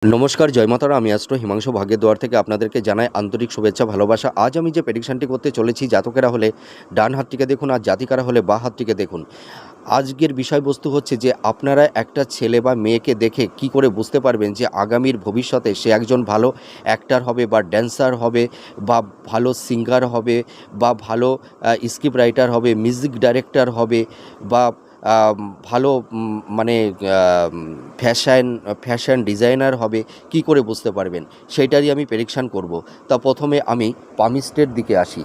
नमस्कार जय मातारा আমি অ্যাস্ট্রো হিমাংশু ভাগ্যের দুয়ার থেকে আপনাদেরকে জানাই আন্তরিক শুভেচ্ছা ভালোবাসা। আজ আমি যে প্রেডিকশনটি করতে চলেছি, জাতকেরা হলে ডান হাতটিকে দেখুন আর জাতিকারা হলে বাঁ হাতটিকে দেখুন। আজকের বিষয়বস্তু হচ্ছে যে আপনারা একটা ছেলে বা মেয়েকে দেখে কি করে বুঝতে পারবেন যে আগামীর ভবিষ্যতে সে একজন ভালো অ্যাক্টর হবে বা ড্যান্সার হবে বা ভালো সিঙ্গার হবে বা ভালো স্ক্রিপ্ট রাইটার হবে, মিউজিক ডাইরেক্টর হবে বা ভালো মানে ফ্যাশন ডিজাইনার হবে। কি করে বুঝতে পারবেন সেইটারই আমি প্রেডিকশান করব। তা প্রথমে আমি পামিস্টের দিকে আসি।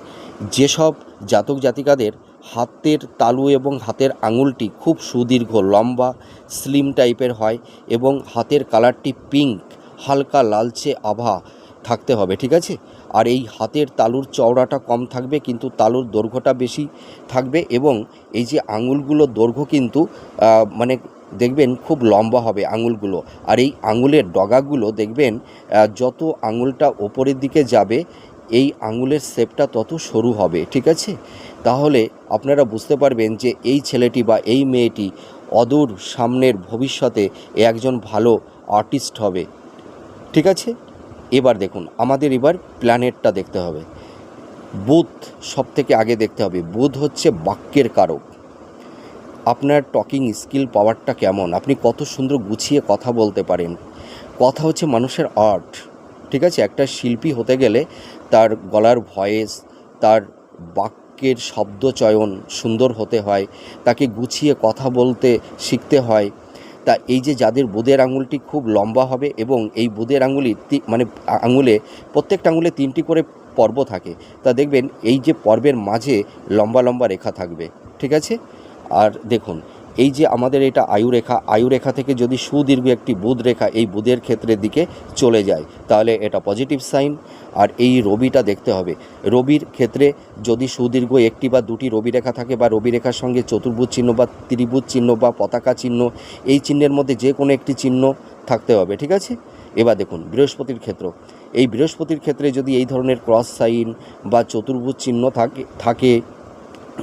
যেসব জাতক জাতিকাদের হাতের তালু এবং হাতের আঙুলটি খুব সুদীর্ঘ, লম্বা, স্লিম টাইপের হয় এবং হাতের কালারটি পিঙ্ক, হালকা লালচে আভা থাকতে হবে, ঠিক আছে। আর এই হাতের তালুর চওড়াটা কম থাকবে কিন্তু তালুর দৈর্ঘ্যটা বেশি থাকবে এবং এই যে আঙুলগুলোর দৈর্ঘ্য কিন্তু মানে দেখবেন খুব লম্বা হবে আঙুলগুলো। আর এই আঙুলের ডগাগুলো দেখবেন যত আঙুলটা ওপরের দিকে যাবে এই আঙুলের শেপটা তত সরু হবে, ঠিক আছে। তাহলে আপনারা বুঝতে পারবেন যে এই ছেলেটি বা এই মেয়েটি অদূর সামনের ভবিষ্যতে একজন ভালো আর্টিস্ট হবে, ঠিক আছে। এবার দেখুন আমাদের এবার প্ল্যানেটটা দেখতে হবে। বুধ সব থেকে আগে দেখতে হবে। বুধ হচ্ছে বাক্যের কারক। আপনার টকিং স্কিল পাওয়ারটা কেমন, আপনি কত সুন্দর গুছিয়ে কথা বলতে পারেন। কথা হচ্ছে মানুষের আর্ট, ঠিক আছে। একটা শিল্পী হতে গেলে তার গলার ভয়েস, তার বাক্যের শব্দচয়ন সুন্দর হতে হয়, তাকে গুছিয়ে কথা বলতে শিখতে হয়। তা এই যে যাদের বুধের আঙুলটি খুব লম্বা হবে এবং এই বুধের আঙুলি মানে আঙুলে প্রত্যেকটা আঙুলে 3টি করে পর্ব থাকে, তা দেখবেন এই যে পর্বের মাঝে লম্বা লম্বা রেখা থাকবে, ঠিক আছে। আর দেখুন এই যে আমাদের এটা আয়ুরেখা থেকে যদি সুদীর্ঘ একটি বুধ রেখা এই বুধের ক্ষেত্রের দিকে চলে যায় তাহলে এটা পজিটিভ সাইন। আর এই রবিটা দেখতে হবে। রবির ক্ষেত্রে যদি সুদীর্ঘ একটি বা দুটি রবি রেখা থাকে বা রবি রেখার সঙ্গে চতুর্ভুজ চিহ্ন বা ত্রিভুজ চিহ্ন বা পতাকা চিহ্ন, এই চিহ্নের মধ্যে যে কোনো একটি চিহ্ন থাকতে হবে, ঠিক আছে। এবার দেখুন বৃহস্পতির ক্ষেত্র। এই বৃহস্পতির ক্ষেত্রে যদি এই ধরনের ক্রস সাইন বা চতুর্ভুজ চিহ্ন থাকে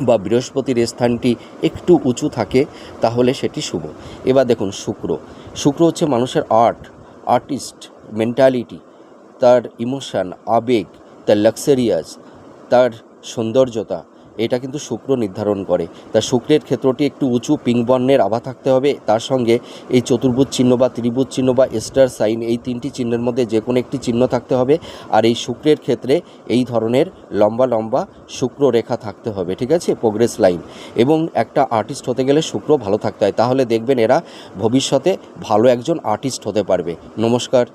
বা বৃহস্পতির স্থানটি একটু উঁচু থাকে তাহলে সেটি শুভ। এবার দেখুন শুক্র হচ্ছে মানুষের আর্টিস্ট মেন্টালিটি, তার ইমোশান, আবেগ, তার লাক্সারিয়াস, তার সৌন্দর্যতা, এটা কিন্তু শুক্র নির্ধারণ করে। তা শুক্রের ক্ষেত্রটি একটু উঁচু পিঙ্ক বর্ণের আভা থাকতে হবে, তার সঙ্গে এই চতুর্ভুজ চিহ্ন বা ত্রিভুজ চিহ্ন বা স্টার সাইন এই 3টি চিহ্নের মধ্যে যে কোনো একটি চিহ্ন থাকতে হবে। আর এই শুক্রের ক্ষেত্রে এই ধরনের লম্বা লম্বা শুক্র রেখা থাকতে হবে, ঠিক আছে, প্রোগ্রেস লাইন। এবং একটা আর্টিস্ট হতে গেলে শুক্র ভালো থাকতে হয়, তাহলে দেখবেন এরা ভবিষ্যতে ভালো একজন আর্টিস্ট হতে পারবে। নমস্কার।